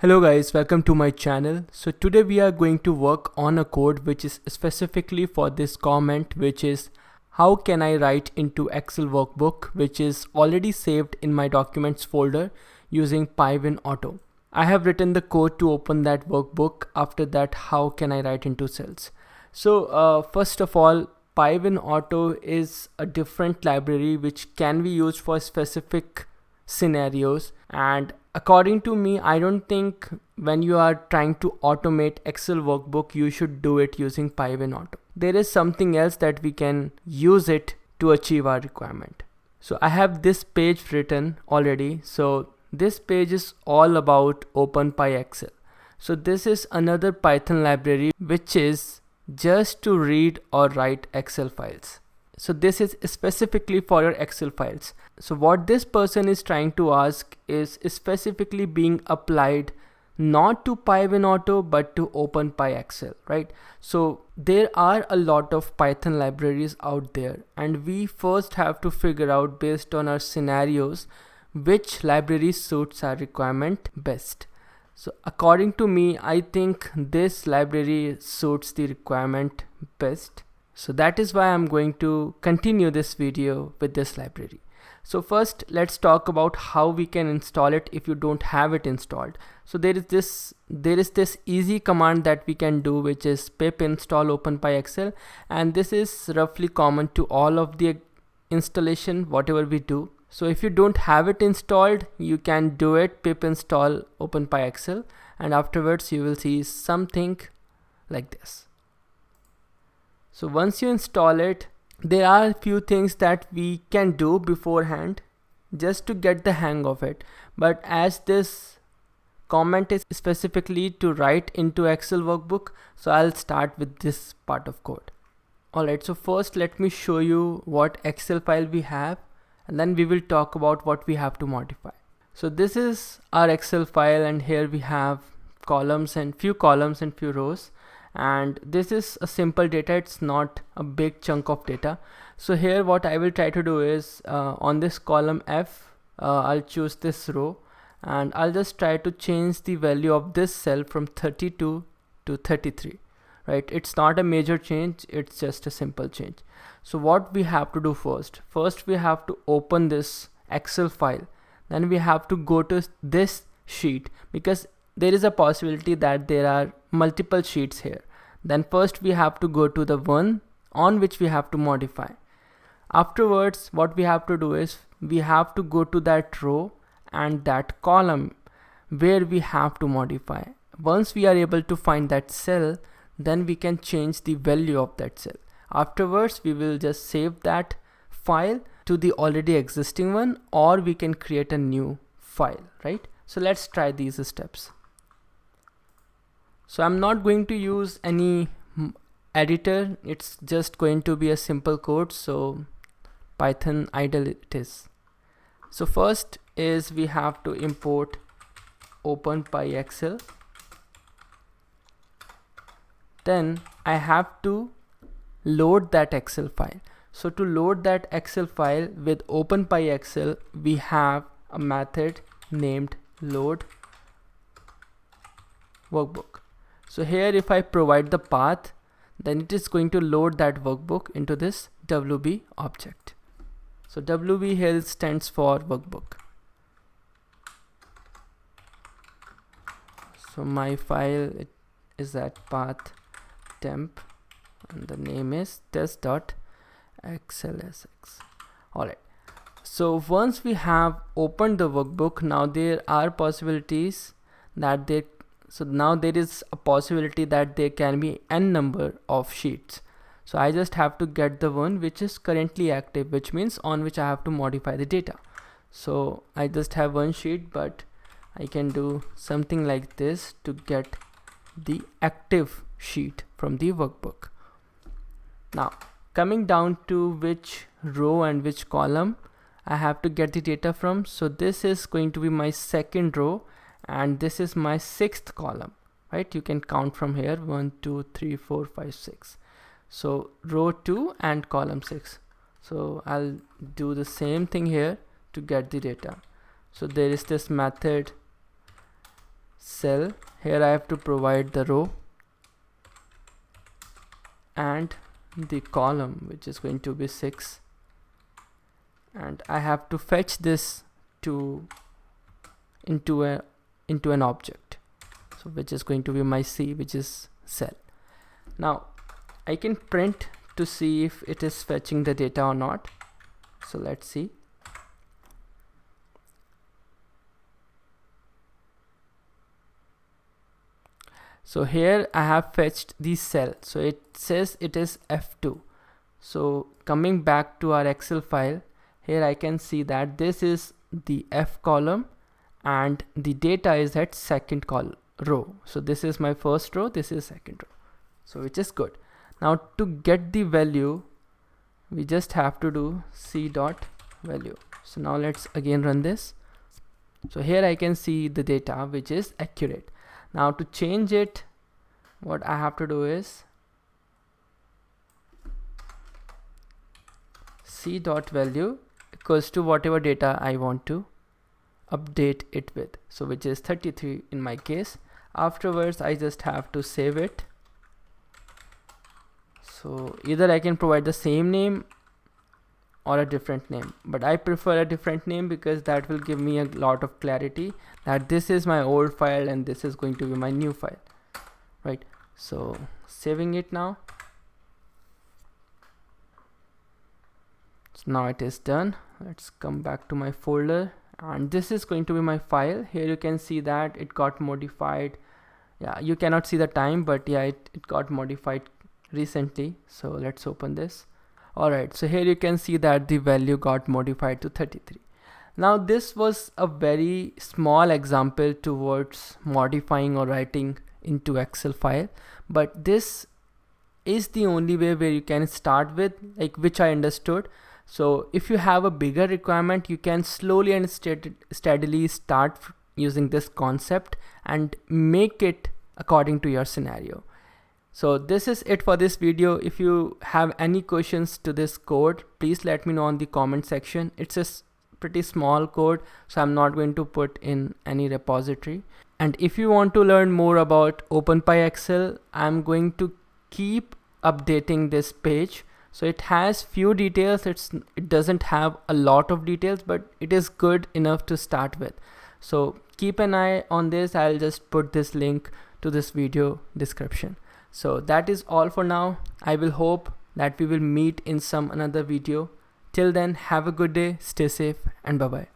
Hello guys, welcome to my channel. So today we are going to work on a code which is specifically for this comment, which is how can I write into Excel workbook, which is already saved in my documents folder using PyWinAuto. I have written the code to open that workbook. After that, how can I write into cells? So first of all, PyWinAuto is a different library which can be used for specific scenarios, and according to me, I don't think when you are trying to automate Excel workbook you should do it using PyWinAuto. There is something else that we can use it to achieve our requirement. So I have this page written already. So this page is all about OpenPyXL. So this is another Python library which is just to read or write Excel files. So this is specifically for your Excel files. So what this person is trying to ask is specifically being applied not to PyWinAuto but to OpenPyXL, right? So there are a lot of Python libraries out there, and we first have to figure out based on our scenarios which library suits our requirement best. So according to me, I think this library suits the requirement best. So that is why I'm going to continue this video with this library. So first, let's talk about how we can install it if you don't have it installed. So there is this easy command that we can do, which is pip install OpenPyXL, and this is roughly common to all of the installation whatever we do. So if you don't have it installed, you can do it pip install OpenPyXL, and afterwards you will see something like this. So once you install it, there are a few things that we can do beforehand just to get the hang of it. But as this comment is specifically to write into Excel workbook, so I'll start with this part of code. Alright, so first let me show you what Excel file we have, and then we will talk about what we have to modify. So this is our Excel file, and here we have columns and few rows. And this is a simple data, it's not a big chunk of data. So here what I will try to do is on this column F, I'll choose this row, and I'll just try to change the value of this cell from 32 to 33, right? It's not a major change, it's just a simple change. So what we have to do first we have to open this Excel file, then we have to go to this sheet, because there is a possibility that there are multiple sheets here. Then first we have to go to the one on which we have to modify. Afterwards, what we have to do is we have to go to that row and that column where we have to modify. Once we are able to find that cell, then we can change the value of that cell. Afterwards, we will just save that file to the already existing one, or we can create a new file, right? So let's try these steps. So I'm not going to use any editor, it's just going to be a simple code. So Python idle it is. So first is we have to import OpenPyXL. Then I have to load that Excel file. So to load that Excel file with OpenPyXL, we have a method named load workbook. So here if I provide the path, then it is going to load that workbook into this WB object. So WB here stands for workbook. So my file is at path temp, and the name is test.xlsx. Alright. So once we have opened the workbook, now there are possibilities that there is a possibility that there can be n number of sheets. So I just have to get the one which is currently active, which means on which I have to modify the data. So I just have one sheet, but I can do something like this to get the active sheet from the workbook. Now coming down to which row and which column I have to get the data from. So this is going to be my second row, and this is my sixth column, right? You can count from here 1 2 3 4 5 6. So row 2 and column 6. So I'll do the same thing here to get the data. So there is this method cell. Here I have to provide the row and the column, which is going to be 6, and I have to fetch this into an object, so which is going to be my C, which is cell. Now I can print to see if it is fetching the data or not. So let's see. So here I have fetched the cell, so it says it is F2. So coming back to our Excel file, here I can see that this is the F column and the data is at second row. So this is my first row, this is second row, so which is good. Now to get the value, we just have to do C dot value. So now let's again run this. So here I can see the data which is accurate. Now to change it, what I have to do is C dot value equals to whatever data I want to update it with, so which is 33 in my case. Afterwards I just have to save it. So either I can provide the same name or a different name, but I prefer a different name because that will give me a lot of clarity that this is my old file and this is going to be my new file, right? So saving it now. So now it is done. Let's come back to my folder, and this is going to be my file. Here you can see that it got modified. Yeah, you cannot see the time, but yeah, it got modified recently. So let's open this. Alright, so here you can see that the value got modified to 33. Now this was a very small example towards modifying or writing into Excel file, but this is the only way where you can start with, like, which I understood. So if you have a bigger requirement, you can slowly and steadily start using this concept and make it according to your scenario. So this is it for this video. If you have any questions to this code, please let me know in the comment section. It's a pretty small code, so I'm not going to put in any repository. And if you want to learn more about OpenPyXL, I'm going to keep updating this page. So it has few details. It doesn't have a lot of details, but it is good enough to start with. So keep an eye on this. I'll just put this link to this video description. So that is all for now. I will hope that we will meet in some another video. Till then, have a good day, stay safe, and bye bye.